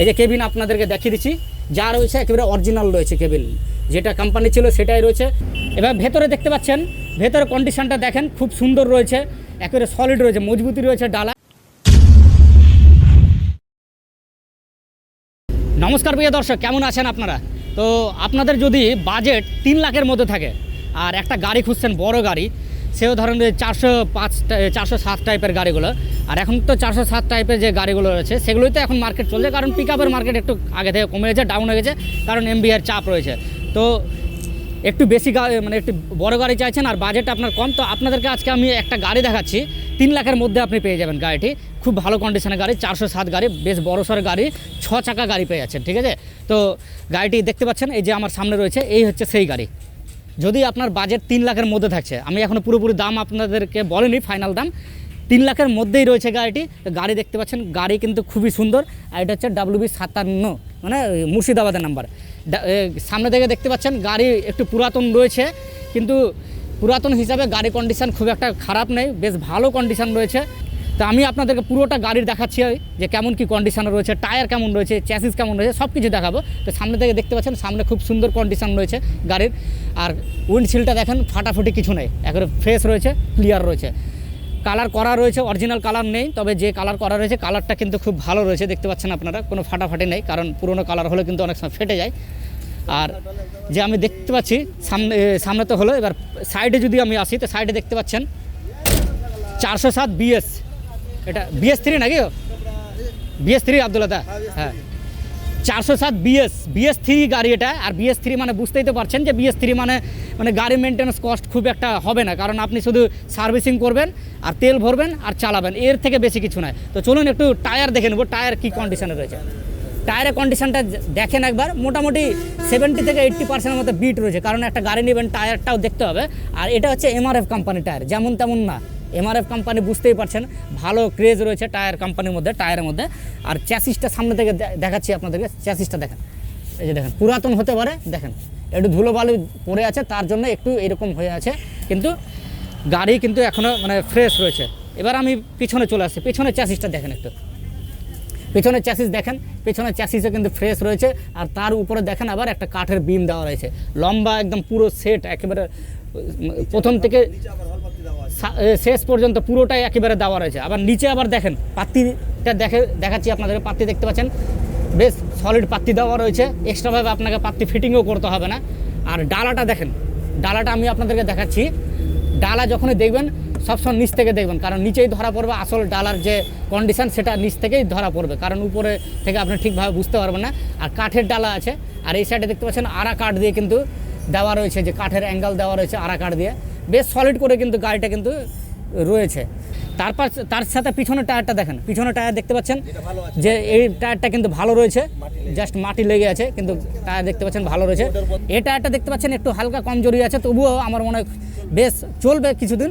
এই যে কেবিন আপনাদেরকে দেখিয়ে দিচ্ছি, যা রয়েছে একেবারে অরিজিনাল রয়েছে। কেবিন যেটা কোম্পানি ছিল সেটাই রয়েছে। এবার ভেতরে দেখতে পাচ্ছেন, ভেতরে কন্ডিশনটা দেখেন, খুব সুন্দর রয়েছে, একেবারে সলিড রয়েছে, মজবুতি রয়েছে ডালা। নমস্কার প্রিয় দর্শক, কেমন আছেন আপনারা? তো আপনাদের যদি বাজেট 3 লাখের মধ্যে থাকে আর একটা গাড়ি খুঁজছেন, বড় গাড়ি, সেও ধরেন 407 টাইপের গাড়িগুলো, আর এখন তো 407 টাইপের যে গাড়িগুলো রয়েছে সেগুলোই তো এখন মার্কেট চলছে, কারণ পিক আপের মার্কেট একটু আগে থেকে কমে গেছে, ডাউন হয়ে গেছে, কারণ এমবিআর চাপ রয়েছে। তো একটু বেশি মানে একটু বড় গাড়ি চাইছেন আর বাজেট আপনার কম, তো আপনাদেরকে আজকে আমি একটা গাড়ি দেখাচ্ছি 3 লাখের মধ্যে আপনি পেয়ে যাবেন। গাড়িটি খুব ভালো কন্ডিশনের গাড়ি, 407 গাড়ি, বেশ বড়সড় গাড়ি, 6 চাকা গাড়ি পেয়ে যাচ্ছেন, ঠিক আছে? তো গাড়িটি দেখতে পাচ্ছেন, এই যে আমার সামনে রয়েছে, এই হচ্ছে সেই গাড়ি। যদি আপনার বাজেট 3 লাখের মধ্যে থাকছে, আমি এখনও পুরোপুরি দাম আপনাদেরকে বলিনি, ফাইনাল দাম 3 লাখের মধ্যেই রয়েছে গাড়িটি। গাড়ি দেখতে পাচ্ছেন, গাড়ি কিন্তু খুবই সুন্দর, আর এটা হচ্ছে WB57, মানে মুর্শিদাবাদের নাম্বার। সামনে থেকে দেখতে পাচ্ছেন গাড়ি একটু পুরাতন রয়েছে, কিন্তু পুরাতন হিসাবে গাড়ি কন্ডিশান খুব একটা খারাপ নেই, বেশ ভালো কন্ডিশান রয়েছে। তো আমি আপনাদেরকে পুরোটা গাড়ির দেখাচ্ছি যে কেমন কি কন্ডিশান রয়েছে, টায়ার কেমন রয়েছে, চ্যাসিস কেমন রয়েছে, সব কিছু দেখাবো। তো সামনে থেকে দেখতে পাচ্ছেন, সামনে খুব সুন্দর কন্ডিশান রয়েছে গাড়ির, আর উইন্ডশিল্ডটা দেখেন, ফাটাফুটি কিছু নেই, একেবারে ফ্রেশ রয়েছে, ক্লিয়ার রয়েছে। কালার করা রয়েছে, অরিজিনাল কালার নেই, তবে যে কালার করা রয়েছে কালারটা কিন্তু খুব ভালো রয়েছে, দেখতে পাচ্ছেন আপনারা, কোনো ফাটাফাটি নেই, কারণ পুরোনো কালার হলে কিন্তু অনেক সময় ফেটে যায়। আর যে আমি দেখতে পাচ্ছি সামনে তো হলো, এবার সাইডে যদি আমি আসি, তো সাইডে দেখতে পাচ্ছেন 407 BS, এটা BS3 নাকি? BS3 আব্দুল্লাহ, হ্যাঁ 407 BS3 গাড়ি এটা। আর BS3 মানে বুঝতেই তো পারছেন যে BS3 মানে গাড়ি মেনটেন্যান্স কস্ট খুব একটা হবে না, কারণ আপনি শুধু সার্ভিসিং করবেন আর তেল ভরবেন আর চালাবেন, এর থেকে বেশি কিছু নয়। তো চলুন একটু টায়ার দেখে নেবো, টায়ার কী কন্ডিশনে রয়েছে। টায়ারের কন্ডিশনটা দেখেন একবার, মোটামুটি 70 থেকে 80% মতো বিট রয়েছে, কারণ একটা গাড়ি নেবেন টায়ারটাও দেখতে হবে। আর এটা হচ্ছে MRF কোম্পানি টায়ার, যেমন তেমন না, MRF কোম্পানি, বুঝতেই পারছেন, ভালো ক্রেজ রয়েছে টায়ার কোম্পানির মধ্যে, টায়ারের মধ্যে। আর চ্যাসিসটা সামনে থেকে দেখাচ্ছি আপনাদেরকে, চ্যাসিসটা দেখেন, এই যে দেখেন, পুরাতন হতে পারে, দেখেন একটু ধুলোবালি পড়ে আছে, তার জন্য একটু এরকম হয়ে আছে, কিন্তু গাড়ি কিন্তু এখনও মানে ফ্রেশ রয়েছে। এবার আমি পিছনে চলে আসছি, পিছনের চ্যাসিসটা দেখেন একটু, পেছনের চ্যাসিস দেখেন, পেছনের চ্যাসিসে কিন্তু ফ্রেশ রয়েছে, আর তার উপরে দেখেন আবার একটা কাঠের বিম দেওয়া রয়েছে, লম্বা একদম পুরো সেট, একেবারে প্রথম থেকে শেষ পর্যন্ত পুরোটাই একেবারে দেওয়া রয়েছে। আবার নিচে আবার দেখেন পাত্তিটা দেখাচ্ছি আপনাদের, পাত্তি দেখতে পাচ্ছেন, বেশ সলিড পাত্তি দেওয়া রয়েছে, এক্সট্রাভাবে আপনাকে পাত্তি ফিটিংও করতে হবে না। আর ডালাটা দেখেন, ডালাটা আমি আপনাদেরকে দেখাচ্ছি, ডালা যখনই দেখবেন সবসময় নিচ থেকে দেখবেন, কারণ নিচেই ধরা পড়বে আসল ডালার যে কন্ডিশান, সেটা নিচ থেকেই ধরা পড়বে, কারণ উপরে থেকে আপনি ঠিকভাবে বুঝতে পারবেন না। আর কাঠের ডালা আছে, আর এই সাইডে দেখতে পাচ্ছেন আড়া কাঠ দিয়ে কিন্তু দেওয়া রয়েছে, যে কাঠের অ্যাঙ্গেল দেওয়া রয়েছে আড়া কাঠ দিয়ে, বেশ সলিড করে কিন্তু গাড়িটা কিন্তু রয়েছে। তারপর তার সাথে পিছনের টায়ারটা দেখেন, পিছনের টায়ার দেখতে পাচ্ছেন যে এই টায়ারটা কিন্তু ভালো রয়েছে, জাস্ট মাটি লেগে আছে, কিন্তু টায়ার দেখতে পাচ্ছেন ভালো রয়েছে। এই টায়ারটা দেখতে পাচ্ছেন একটু হালকা কমজোরি আছে, তবুও আমার মনে হয় বেশ চলবে কিছুদিন,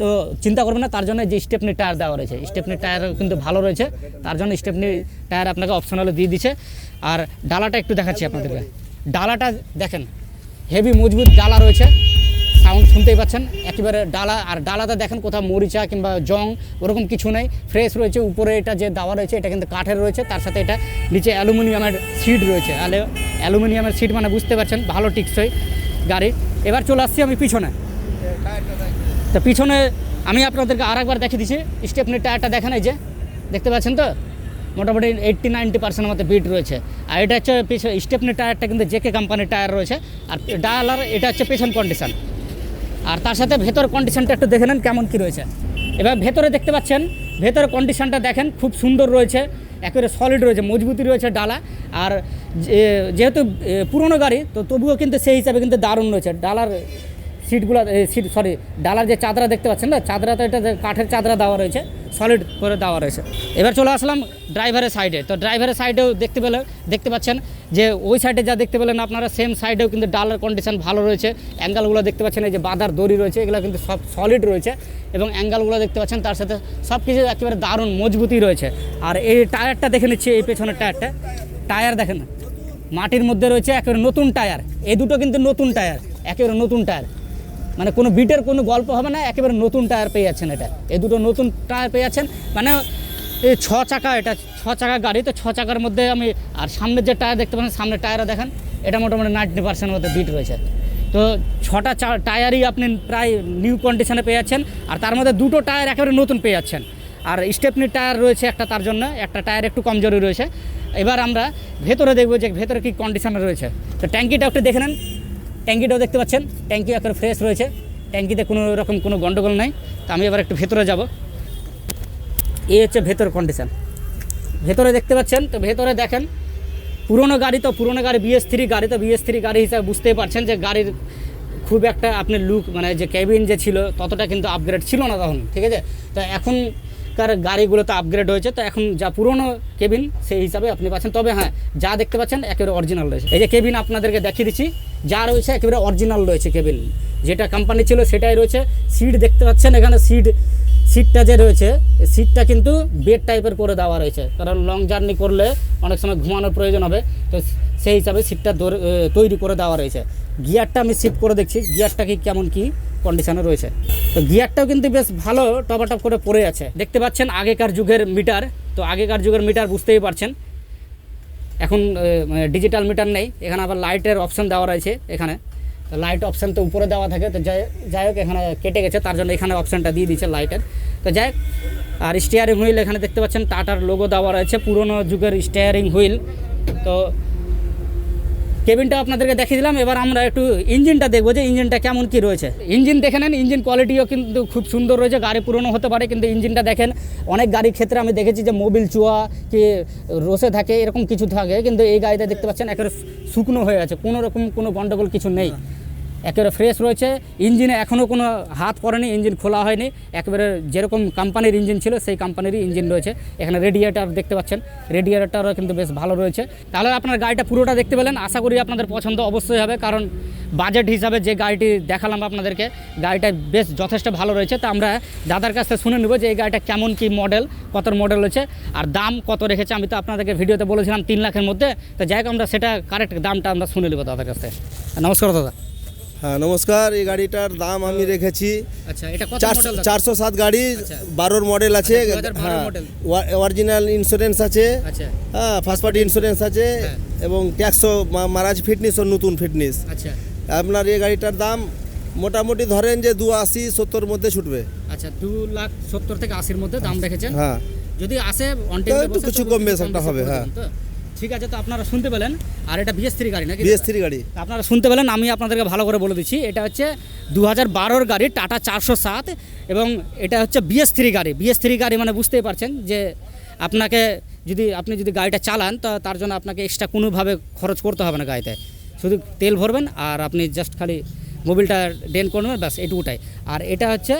তো চিন্তা করবেন না। তার জন্য যে স্টেপনি টায়ার দেওয়া রয়েছে, স্টেপনি টায়ার কিন্তু ভালো রয়েছে, তার জন্য স্টেপনি টায়ার আপনাকে অপশনালে দিয়ে দিচ্ছে। আর ডালাটা একটু দেখাচ্ছি আপনাদেরকে, ডালাটা দেখেন, হেভি মজবুত ডালা রয়েছে, সাউন্ড শুনতেই পাচ্ছেন একেবারে ডালা। আর ডালাটা দেখেন, কোথাও মরিচা কিংবা জং ওরকম কিছু নেই, ফ্রেশ রয়েছে। উপরে এটা যে দেওয়া রয়েছে এটা কিন্তু কাঠের রয়েছে, তার সাথে এটা নিচে অ্যালুমিনিয়ামের সিট রয়েছে, অ্যালুমিনিয়ামের সিট মানে বুঝতে পারছেন ভালো টিকসই গাড়ি। এবার চলে আসছি আমি পিছনে, তো পিছনে আমি আপনাদেরকে আর একবার দেখে দিচ্ছি, স্টেপনি টায়ারটা দেখেন, এই যে দেখতে পাচ্ছেন তো, মোটামুটি 80-90% মতো বিট রয়েছে। আর এটা হচ্ছে স্টেপনি টায়ারটা কিন্তু জেকে কোম্পানির টায়ার রয়েছে, আর ডালার এটা হচ্ছে পেছন কন্ডিশান। আর তার সাথে ভেতর কন্ডিশানটা একটু দেখে নেন কেমন কী রয়েছে। এবার ভেতরে দেখতে পাচ্ছেন, ভেতরের কন্ডিশানটা দেখেন, খুব সুন্দর রয়েছে, একেবারে সলিড রয়েছে, মজবুতি রয়েছে ডালা। আর যেহেতু পুরনো গাড়ি, তো তবুও কিন্তু সেই হিসাবে কিন্তু দারুণ রয়েছে। ডালার ডালার যে চাদরা দেখতে পাচ্ছেন না, চাদরা তো এটা কাঠের চাদরা দেওয়া রয়েছে, সলিড করে দেওয়া রয়েছে। এবার চলে আসলাম ড্রাইভারের সাইডে, তো ড্রাইভারের সাইডেও দেখতে পাচ্ছেন যে ওই সাইডে যা দেখতে পেলেন আপনারা, সেম সাইডেও কিন্তু ডালার কন্ডিশন ভালো রয়েছে। অ্যাঙ্গেলগুলো দেখতে পাচ্ছেন, এই যে বাঁধার দড়ি রয়েছে, এগুলো কিন্তু সব সলিড রয়েছে, এবং অ্যাঙ্গেলগুলো দেখতে পাচ্ছেন, তার সাথে সব কিছু একেবারে দারুণ মজবুতি রয়েছে। আর এই টায়ারটা দেখে নিচ্ছি, এই পেছনের টায়ার দেখেন মাটির মধ্যে রয়েছে, একেবারে নতুন টায়ার। এই দুটো কিন্তু নতুন টায়ার, একেবারে নতুন টায়ার, মানে কোনো বিটের কোনো গল্প হবে না, একেবারে নতুন টায়ার পেয়ে যাচ্ছেন। এটা এই দুটো নতুন টায়ার পেয়ে যাচ্ছেন, মানে এই 6 চাকা, এটা 6 চাকা গাড়ি। তো 6 চাকার মধ্যে আমি আর সামনের যে টায়ার দেখতে পাচ্ছেন, সামনের টায়ারও দেখেন, এটা মোটামুটি 90% মধ্যে বিট রয়েছে। তো 6টা টায়ারই আপনি প্রায় নিউ কন্ডিশনে পেয়ে যাচ্ছেন, আর তার মধ্যে 2টো টায়ার একেবারে নতুন পেয়ে যাচ্ছেন। আর স্টেপনি টায়ার রয়েছে একটা, তার জন্য একটা টায়ার একটু কমজোরি রয়েছে। এবার আমরা ভেতরে দেখবো যে ভেতরে কী কন্ডিশনে রয়েছে। তো ট্যাঙ্কিটা একটু দেখে নেন, ট্যাঙ্কিটাও দেখতে পাচ্ছেন, ট্যাঙ্কি একেবারে ফ্রেশ রয়েছে, ট্যাঙ্কিতে কোনো রকম কোনো গন্ডগোল নাই। তো আমি এবার একটু ভেতরে যাব। এই হচ্ছে ভেতর কন্ডিশন, ভেতরে দেখতে পাচ্ছেন। তো ভেতরে দেখেন, পুরনো গাড়ি, তো পুরনো গাড়ি BS3 গাড়ি, তো BS3 গাড়ি হিসাবে বুঝতেই পারছেন যে গাড়ির খুব একটা আপনি লুক, মানে যে কেবিন যে ছিল ততটা কিন্তু আপগ্রেড ছিল না তখন, ঠিক আছে। তো এখনকার গাড়িগুলো তো আপগ্রেড হয়েছে, তো এখন যা পুরনো কেবিন সেই হিসাবে আপনি পাচ্ছেন। তবে হ্যাঁ, যা দেখতে পাচ্ছেন একেবারে অরিজিনাল রয়েছে। এই যে কেবিন আপনাদেরকে দেখিয়ে দিচ্ছি, যা রয়েছে একেবারে অরিজিনাল রয়েছে। কেবিন যেটা কোম্পানি ছিল সেটাই রয়েছে। সিট দেখতে পাচ্ছেন এখানে, সিটটা যে রয়েছে, সিটটা কিন্তু বেড টাইপের করে দেওয়া রয়েছে, কারণ লং জার্নি করলে অনেক সময় ঘুমানোর প্রয়োজন হবে, তো সেই হিসাবে সিটটা তৈরি করে দেওয়া রয়েছে। গিয়ারটা আমি শিফট করে দেখছি, গিয়ারটা কি কেমন কি কন্ডিশনে রয়েছে। তো গিয়ারটাও কিন্তু বেশ ভালো টপাটপ করে পড়ে আছে। দেখতে পাচ্ছেন আগেকার যুগের মিটার, তো আগেকার যুগের মিটার বুঝতেই পারছেন, এখন ডিজিটাল মিটার নেই। এখানে আবার লাইটের অপশান দেওয়া রয়েছে, এখানে লাইট অপশান তো উপরে দেওয়া থাকে, তো যাই হোক এখানে কেটে গেছে, তার জন্য এখানে অপশানটা দিয়ে দিচ্ছে লাইটের। তো যাই হোক, আর স্টিয়ারিং হুইল এখানে দেখতে পাচ্ছেন টাটার লোগো দেওয়া রয়েছে, পুরনো যুগের স্টিয়ারিং হুইল। তো কেবিনটা আপনাদেরকে দেখিয়ে দিলাম। এবার আমরা একটু ইঞ্জিনটা দেখবো যে ইঞ্জিনটা কেমন কি রয়েছে। ইঞ্জিন দেখে নেন, ইঞ্জিন কোয়ালিটিও কিন্তু খুব সুন্দর রয়েছে। গাড়ি পুরনো হতে পারে, কিন্তু ইঞ্জিনটা দেখেন, অনেক গাড়ির ক্ষেত্রে আমি দেখেছি যে মোবিল চুয়া কি রসে থাকে, এরকম কিছু থাকে, কিন্তু এই গাড়িতে দেখতে পাচ্ছেন একেবারে শুকনো হয়ে আছে, কোনো রকম কোনো গন্ডগোল কিছু নেই, একেবারে ফ্রেশ রয়েছে। ইঞ্জিনে এখনও কোনো হাত পড়েনি, ইঞ্জিন খোলা হয়নি, একেবারে যেরকম কোম্পানির ইঞ্জিন ছিল সেই কোম্পানিরই ইঞ্জিন রয়েছে। এখানে রেডিয়েটার দেখতে পাচ্ছেন, রেডিয়েটারও কিন্তু বেশ ভালো রয়েছে। তাহলে আপনার গাড়িটা পুরোটা দেখতে পেলেন, আশা করি আপনাদের পছন্দ অবশ্যই হবে, কারণ বাজেট হিসাবে যে গাড়িটি দেখালাম আপনাদেরকে, গাড়িটা বেশ যথেষ্ট ভালো রয়েছে। তো আমরা দাদার কাছ থেকে শুনে নেব যে এই গাড়িটা কেমন কি মডেল, কত মডেল রয়েছে, আর দাম কত রেখেছে। আমি তো আপনাদেরকে ভিডিওতে বলেছিলাম 3 লাখের মধ্যে, তো যাই হোক আমরা সেটা কারেক্ট দামটা আমরা শুনে নেব দাদার কাছ থেকে। নমস্কার দাদা। হ্যাঁ নমস্কার, এই গাড়িটার দাম আমি রেখেছি, আচ্ছা, এটা কত মডেল? 407 গাড়ি, 12 মডেল আছে। হ্যাঁ, অরিজিনাল ইন্স্যুরেন্স আছে, আচ্ছা হ্যাঁ, ফার্স্ট পার্টি ইন্স্যুরেন্স আছে, এবং ট্যাক্সও মারাজ ফিটনেস ও নতুন ফিটনেস। আচ্ছা, আপনার এই গাড়িটার দাম মোটামুটি ধরেন যে 280-70 মধ্যে ছুটবে। আচ্ছা, 2,70,000 থেকে 80-র মধ্যে দাম রেখেছেন। হ্যাঁ, যদি আসে অন টেবিলে বসে কিছু কম বেশ একটা হবে। হ্যাঁ, ঠিক আছে। তো আপনারা শুনতে পেলেন, আর এটা BS3 গাড়ি নাকি? BS3 গাড়ি আপনারা শুনতে পেলেন, আমি আপনাদেরকে ভালো করে বলে দিচ্ছি, এটা হচ্ছে 2012-র গাড়ি, টাটা 407, এবং এটা হচ্ছে BS3 গাড়ি। BS3 গাড়ি মানে বুঝতেই পারছেন যে আপনাকে আপনি যদি গাড়িটা চালান, তো তার জন্য আপনাকে এক্সট্রা কোনোভাবে খরচ করতে হবে না গাড়িতে, শুধু তেল ভরবেন আর আপনি জাস্ট খালি মোবিলটা ডেন করবেন, ব্যাস এটুকুটাই। আর এটা হচ্ছে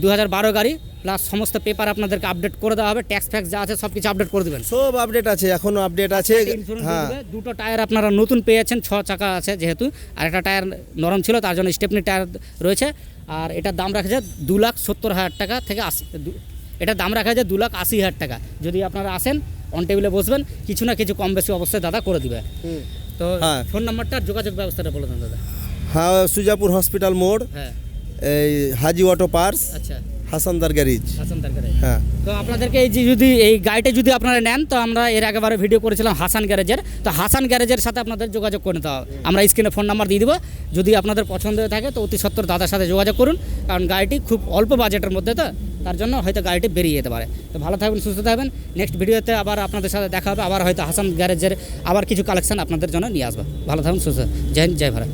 2012 গাড়ি, প্লাস সমস্ত পেপার আপনাদেরকে আপডেট করে দেওয়া হবে, ট্যাক্স ফ্যাক্স যা আছে সব কিছু আপডেট করে দেবেন, সব আপডেট আছে, এখনও আপডেট আছে। হ্যাঁ, 2টো টায়ার আপনারা নতুন পেয়েছেন, 6 চাকা আছে যেহেতু, আর একটা টায়ার নরম ছিল তার জন্য স্টেপনি টায়ার রয়েছে। আর এটার দাম রাখা যায় 2,70,000 টাকা থেকে 80, এটার দাম রাখা যায় 2,80,000 টাকা। যদি আপনারা আসেন, অন টেবিলে বসবেন, কিছু না কিছু কম বেশি অবশ্যই দাদা করে দিবে। তো ফোন নাম্বারটা, যোগাযোগ ব্যবস্থাটা বলে দেন দাদা। হ্যাঁ, সুজাপুর হসপিটাল মোড়, হ্যাঁ, এই হাজি অটো পার্স, আচ্ছা, হাসানদার গ্যারেজ। হ্যাঁ, তো আপনাদেরকে এই যে যদি এই গাড়িটা যদি আপনারা নেন, তো আমরা এর আগেবারে ভিডিও করেছিলাম হাসান গ্যারেজের, তো হাসান গ্যারেজের সাথে আপনাদের যোগাযোগ করে নিতে হবে। আমরা স্ক্রিনে ফোন নাম্বার দিয়ে দেবো, যদি আপনাদের পছন্দ হয়ে থাকে তো অতি সত্বর দাদার সাথে যোগাযোগ করুন, কারণ গাড়িটি খুব অল্প বাজেটের মধ্যে, তো তার জন্য হয়তো গাড়িটি বেরিয়ে যেতে পারে। তো ভালো থাকবেন, সুস্থ থাকবেন। নেক্সট ভিডিওতে আবার আপনাদের সাথে দেখা হবে, আবার হয়তো হাসান গ্যারেজের আবার কিছু কালেকশন আপনাদের জন্য নিয়ে আসবো। ভালো থাকুন, সুস্থ। জয় হিন্দ, জয় ভারত।